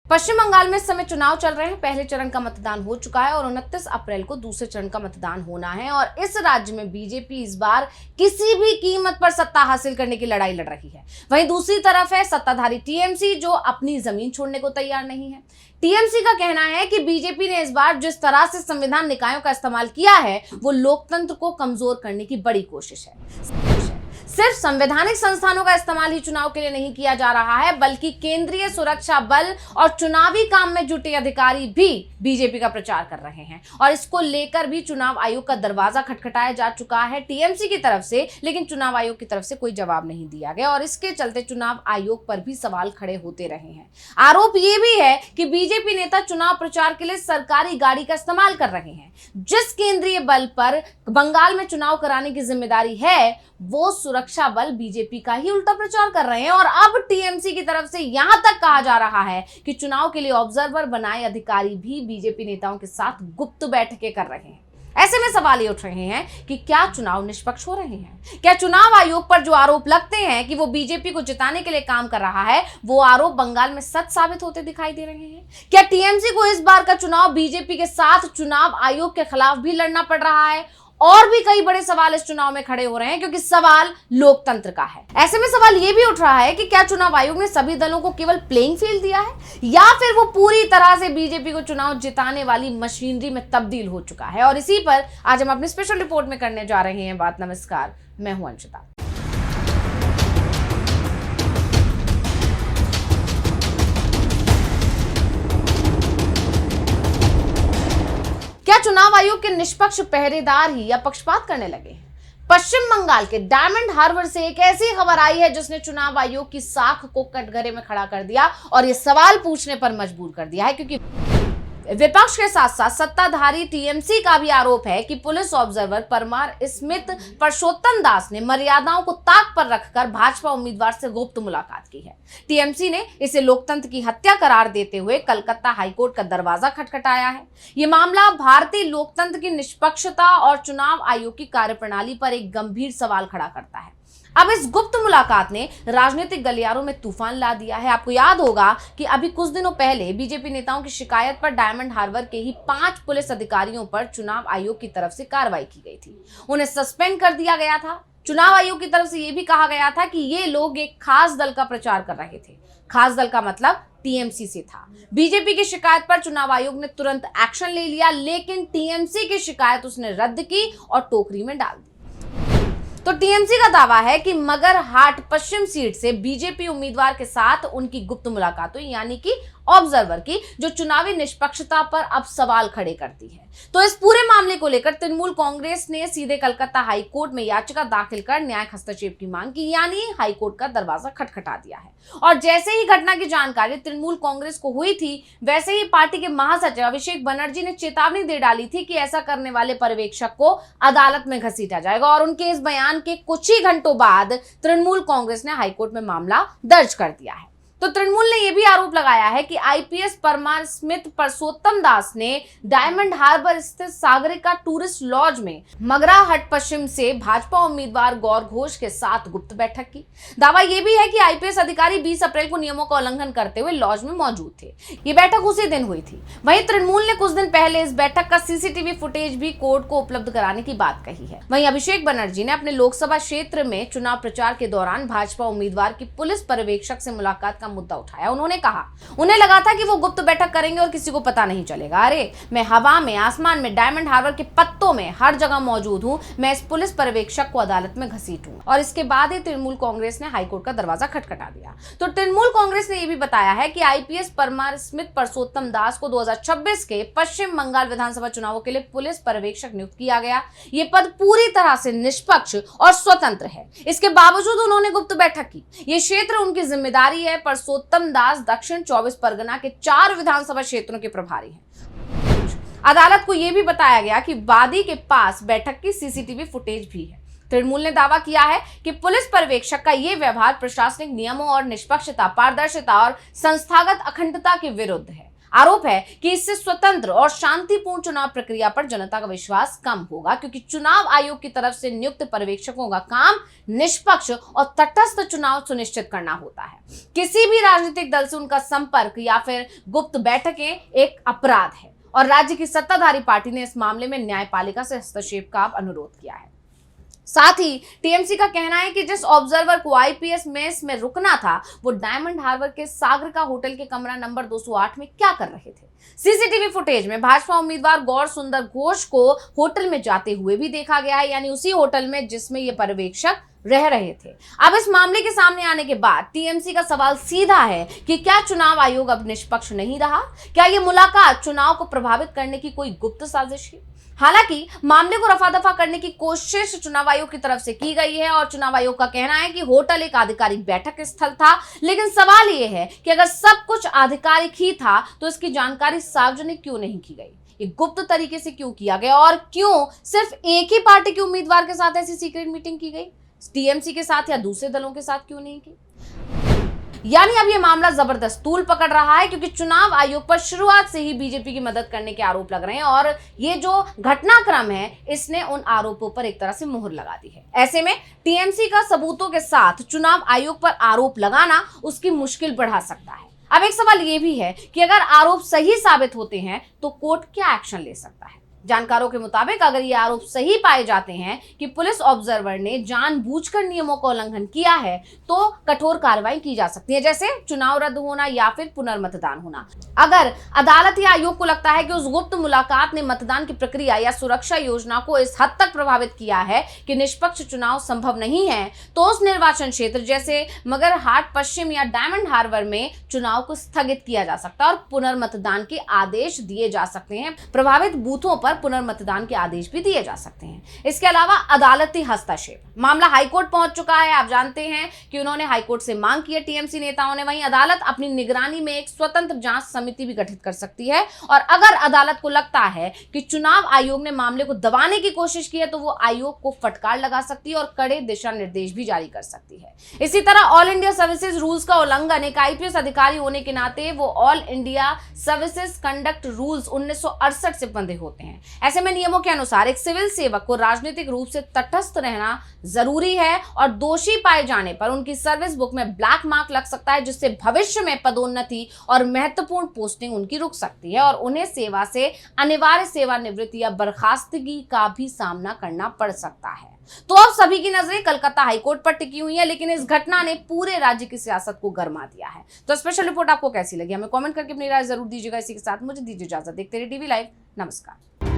पश्चिम बंगाल में इस समय चुनाव चल रहे हैं। पहले चरण का मतदान हो चुका है और 29 अप्रैल को दूसरे चरण का मतदान होना है। और इस राज्य में बीजेपी इस बार किसी भी कीमत पर सत्ता हासिल करने की लड़ाई लड़ रही है। वहीं दूसरी तरफ है सत्ताधारी टीएमसी, जो अपनी जमीन छोड़ने को तैयार नहीं है। टीएमसी का कहना है कि बीजेपी ने इस बार जिस तरह से संविधान निकायों का इस्तेमाल किया है, वो लोकतंत्र को कमजोर करने की बड़ी कोशिश है। सिर्फ संवैधानिक संस्थानों का इस्तेमाल ही चुनाव के लिए नहीं किया जा रहा है, बल्कि केंद्रीय सुरक्षा बल और चुनावी काम में जुटे अधिकारी भी बीजेपी का प्रचार कर रहे हैं। और इसको लेकर भी चुनाव आयोग का दरवाजा खटखटाया जा चुका है टीएमसी की तरफ से, लेकिन चुनाव आयोग की तरफ से कोई जवाब नहीं दिया गया और इसके चलते चुनाव आयोग पर भी सवाल खड़े होते रहे हैं। आरोप यह भी है कि बीजेपी नेता चुनाव प्रचार के लिए सरकारी गाड़ी का इस्तेमाल कर रहे हैं। जिस केंद्रीय बल पर बंगाल में चुनाव कराने की जिम्मेदारी है, वो सुरक्षा बल बीजेपी का ही उल्टा प्रचार कर रहे हैं। और अब टीएमसी की तरफ से यहां तक कहा जा रहा है कि चुनाव के लिए ऑब्जर्वर बनाए अधिकारी भी बीजेपी नेताओं के साथ गुप्त बैठकें कर रहे हैं। ऐसे में सवाल ये उठ रहे हैं कि क्या चुनाव निष्पक्ष हो रहे हैं? क्या चुनाव आयोग पर जो आरोप लगते हैं कि वो बीजेपी को जिताने के लिए काम कर रहा है, वो आरोप बंगाल में सच साबित होते दिखाई दे रहे हैं? क्या टीएमसी को इस बार का चुनाव बीजेपी के साथ चुनाव आयोग के खिलाफ भी लड़ना पड़ रहा है? और भी कई बड़े सवाल इस चुनाव में खड़े हो रहे हैं, क्योंकि सवाल लोकतंत्र का है। ऐसे में सवाल यह भी उठ रहा है कि क्या चुनाव आयोग ने सभी दलों को केवल प्लेइंग फील्ड दिया है, या फिर वो पूरी तरह से बीजेपी को चुनाव जिताने वाली मशीनरी में तब्दील हो चुका है? और इसी पर आज हम अपनी स्पेशल रिपोर्ट में करने जा रहे हैं बात। नमस्कार, मैं हूं अंशिता। क्या चुनाव आयोग के निष्पक्ष पहरेदार ही या पक्षपात करने लगे? पश्चिम बंगाल के डायमंड हार्बर से एक ऐसी खबर आई है जिसने चुनाव आयोग की साख को कटघरे में खड़ा कर दिया और ये सवाल पूछने पर मजबूर कर दिया है, क्योंकि विपक्ष के साथ साथ सत्ताधारी टीएमसी का भी आरोप है कि पुलिस ऑब्जर्वर परमार स्मिथ परसोत्तम दास ने मर्यादाओं को ताक पर रखकर भाजपा उम्मीदवार से गुप्त मुलाकात की है। टीएमसी ने इसे लोकतंत्र की हत्या करार देते हुए कलकत्ता हाईकोर्ट का दरवाजा खटखटाया है। यह मामला भारतीय लोकतंत्र की निष्पक्षता और चुनाव आयोग की कार्यप्रणाली पर एक गंभीर सवाल खड़ा करता है। अब इस गुप्त मुलाकात ने राजनीतिक गलियारों में तूफान ला दिया है। आपको याद होगा कि अभी कुछ दिनों पहले बीजेपी नेताओं की शिकायत पर डायमंड हार्बर के ही 5 पुलिस अधिकारियों पर चुनाव आयोग की तरफ से कार्रवाई की गई थी। उन्हें सस्पेंड कर दिया गया था। चुनाव आयोग की तरफ से यह भी कहा गया था कि ये लोग एक खास दल का प्रचार कर रहे थे। खास दल का मतलब टीएमसी से था। बीजेपी की शिकायत पर चुनाव आयोग ने तुरंत एक्शन ले लिया, लेकिन टीएमसी की शिकायत उसने रद्द की और टोकरी में डाल दी। तो टीएमसी का दावा है कि मगर हाट पश्चिम सीट से बीजेपी उम्मीदवार के साथ उनकी गुप्त मुलाकात हुई, यानी कि ऑब्जर्वर की, जो चुनावी निष्पक्षता पर अब सवाल खड़े करती है। तो इस पूरे मामले को लेकर तृणमूल कांग्रेस ने सीधे कलकत्ता हाईकोर्ट में याचिका दाखिल कर न्यायिक हस्तक्षेप की मांग की, यानी हाईकोर्ट का दरवाजा खटखटा दिया है। और जैसे ही घटना की जानकारी तृणमूल कांग्रेस को हुई थी, वैसे ही पार्टी के महासचिव अभिषेक बनर्जी ने चेतावनी दे डाली थी कि ऐसा करने वाले पर्यवेक्षक को अदालत में घसीटा जाएगा। और उनके इस बयान के कुछ ही घंटों बाद तृणमूल कांग्रेस ने हाईकोर्ट में मामला दर्ज कर दिया है। तो तृणमूल ने यह भी आरोप लगाया है कि आईपीएस परमार स्मिथ परसोत्तम दास ने डायमंड हार्बर स्थित सागरिका टूरिस्ट लॉज में मगरा हट पश्चिम से भाजपा उम्मीदवार गौर घोष के साथ गुप्त बैठक की। दावा यह भी है कि आईपीएस अधिकारी 20 अप्रैल को नियमों का उल्लंघन करते हुए लॉज में मौजूद थे। ये बैठक उसी दिन हुई थी। वहीं तृणमूल ने कुछ दिन पहले इस बैठक का सीसीटीवी फुटेज भी कोर्ट को उपलब्ध कराने की बात कही है। वहीं अभिषेक बनर्जी ने अपने लोकसभा क्षेत्र में चुनाव प्रचार के दौरान भाजपा उम्मीदवार की पुलिस पर्यवेक्षक से मुलाकात का मुद्दा उठाया। उन्होंने कहा, उन्हें लगा था कि वो गुप्त बैठक करेंगे और किसी को पता नहीं चलेगा। अरे, मैं हवा में, आसमान में, डायमंड हार्बर के पत्तों में, हर जगह मौजूद हूं। मैं इस पुलिस पर्यवेक्षक को अदालत में घसीटूंगा। और इसके बाद ही तृणमूल कांग्रेस ने हाईकोर्ट का दरवाजा खटखटा दिया। तो तृणमूल कांग्रेस ने यह भी बताया है कि आईपीएस परमार स्मिथ परसोत्तम दास को 2026 के पश्चिम बंगाल विधानसभा चुनावों के लिए पुलिस पर्यवेक्षक नियुक्त किया गया। ये पद पूरी तरह से निष्पक्ष और स्वतंत्र है। इसके बावजूद उन्होंने गुप्त बैठक की। ये क्षेत्र उनकी जिम्मेदारी है। परसोत्तम दास दक्षिण 24 परगना के 4 विधानसभा क्षेत्रों के प्रभारी हैं। अदालत को यह भी बताया गया कि वादी के पास बैठक की सीसीटीवी फुटेज भी है। तृणमूल ने दावा किया है कि पुलिस पर्यवेक्षक का यह व्यवहार प्रशासनिक नियमों और निष्पक्षता, पारदर्शिता और संस्थागत अखंडता के विरुद्ध है। आरोप है कि इससे स्वतंत्र और शांतिपूर्ण चुनाव प्रक्रिया पर जनता का विश्वास कम होगा, क्योंकि चुनाव आयोग की तरफ से नियुक्त पर्यवेक्षकों का काम निष्पक्ष और तटस्थ चुनाव सुनिश्चित करना होता है। किसी भी राजनीतिक दल से उनका संपर्क या फिर गुप्त बैठकें एक अपराध है और राज्य की सत्ताधारी पार्टी ने इस मामले में न्यायपालिका से हस्तक्षेप का अनुरोध किया है। साथ ही टीएमसी का कहना है कि जिस ऑब्जर्वर को आईपीएस मेस में रुकना था, वो डायमंड हार्बर के सागरिका होटल के कमरा नंबर 208 में क्या कर रहे थे। सीसीटीवी फुटेज में भाजपा उम्मीदवार गौर सुंदर घोष को होटल में जाते हुए भी देखा गया है, यानी उसी होटल में जिसमें ये पर्यवेक्षक रह रहे थे। अब इस मामले के सामने आने के बाद टीएमसी का सवाल सीधा है कि क्या चुनाव आयोग अब निष्पक्ष नहीं रहा? क्या ये मुलाकात चुनाव को प्रभावित करने की कोई गुप्त साजिश है? हालांकि मामले को रफा दफा करने की कोशिश चुनाव आयोग की तरफ से की गई है और चुनाव आयोग का कहना है कि होटल एक आधिकारिक बैठक स्थल था, लेकिन सवाल यह है कि अगर सब कुछ आधिकारिक ही था तो इसकी जानकारी सार्वजनिक क्यों नहीं की गई, ये गुप्त तरीके से क्यों किया गया और क्यों सिर्फ एक ही पार्टी के उम्मीदवार के साथ ऐसी सीक्रेट मीटिंग की गई, टीएमसी के साथ या दूसरे दलों के साथ क्यों नहीं की। यानी अब ये मामला जबरदस्त तूल पकड़ रहा है, क्योंकि चुनाव आयोग पर शुरुआत से ही बीजेपी की मदद करने के आरोप लग रहे हैं और ये जो घटनाक्रम है इसने उन आरोपों पर एक तरह से मुहर लगा दी है। ऐसे में टीएमसी का सबूतों के साथ चुनाव आयोग पर आरोप लगाना उसकी मुश्किल बढ़ा सकता है। अब एक सवाल ये भी है कि अगर आरोप सही साबित होते हैं तो कोर्ट क्या एक्शन ले सकता है। जानकारों के मुताबिक अगर ये आरोप सही पाए जाते हैं कि पुलिस ऑब्जर्वर ने जानबूझकर नियमों का उल्लंघन किया है तो कठोर कार्रवाई की जा सकती है, जैसे चुनाव रद्द होना या फिर पुनर्मतदान होना। अगर अदालत या आयोग को लगता है कि उस गुप्त मुलाकात ने मतदान की प्रक्रिया या सुरक्षा योजना को इस हद तक प्रभावित किया है कि निष्पक्ष चुनाव संभव नहीं है, तो उस निर्वाचन क्षेत्र जैसे मगरहाट पश्चिम या डायमंड हार्बर में चुनाव को स्थगित किया जा सकता है और पुनर्मतदान के आदेश दिए जा सकते हैं। प्रभावित बूथों पर पुनर्मतदान के आदेश भी दिए जा सकते हैं। इसके अलावा अदालती हस्तक्षेप, मामला हाईकोर्ट पहुंच चुका है। आप जानते हैं कि उन्होंने हाईकोर्ट से मांग की है टीएमसी नेताओं ने। वहीं अदालत अपनी निगरानी में एक स्वतंत्र जांच समिति भी गठित कर सकती है और अगर अदालत को लगता है कि चुनाव आयोग ने मामले को दबाने की कोशिश की है तो वो आयोग को फटकार लगा सकती है और कड़े दिशा निर्देश भी जारी कर सकती है। इसी तरह ऑल इंडिया सर्विसेज रूल्स का उल्लंघन, एक आईपीएस अधिकारी होने के नाते वो all India services conduct rules 1968 से बंधे होते हैं। ऐसे में नियमों के अनुसार एक सिविल सेवक को राजनीतिक रूप से तटस्थ रहना जरूरी है और दोषी पाए जाने पर उनकी सर्विस बुक में ब्लैक मार्क लग सकता है, जिससे भविष्य में पदोन्नति और महत्वपूर्ण पोस्टिंग उनकी रुक सकती है और उन्हें सेवा से अनिवार्य सेवानिवृत्ति या बर्खास्तगी का भी सामना करना पड़ सकता है। तो अब सभी की नजरें कलकत्ता हाईकोर्ट पर टिकी हुई है, लेकिन इस घटना ने पूरे राज्य की सियासत को गरमा दिया है। तो स्पेशल रिपोर्ट आपको कैसी लगी हमें कमेंट करके अपनी राय जरूर दीजिएगा। इसी के साथ मुझे दीजिए इजाजत। देखते रहिए टीवी लाइव। नमस्कार।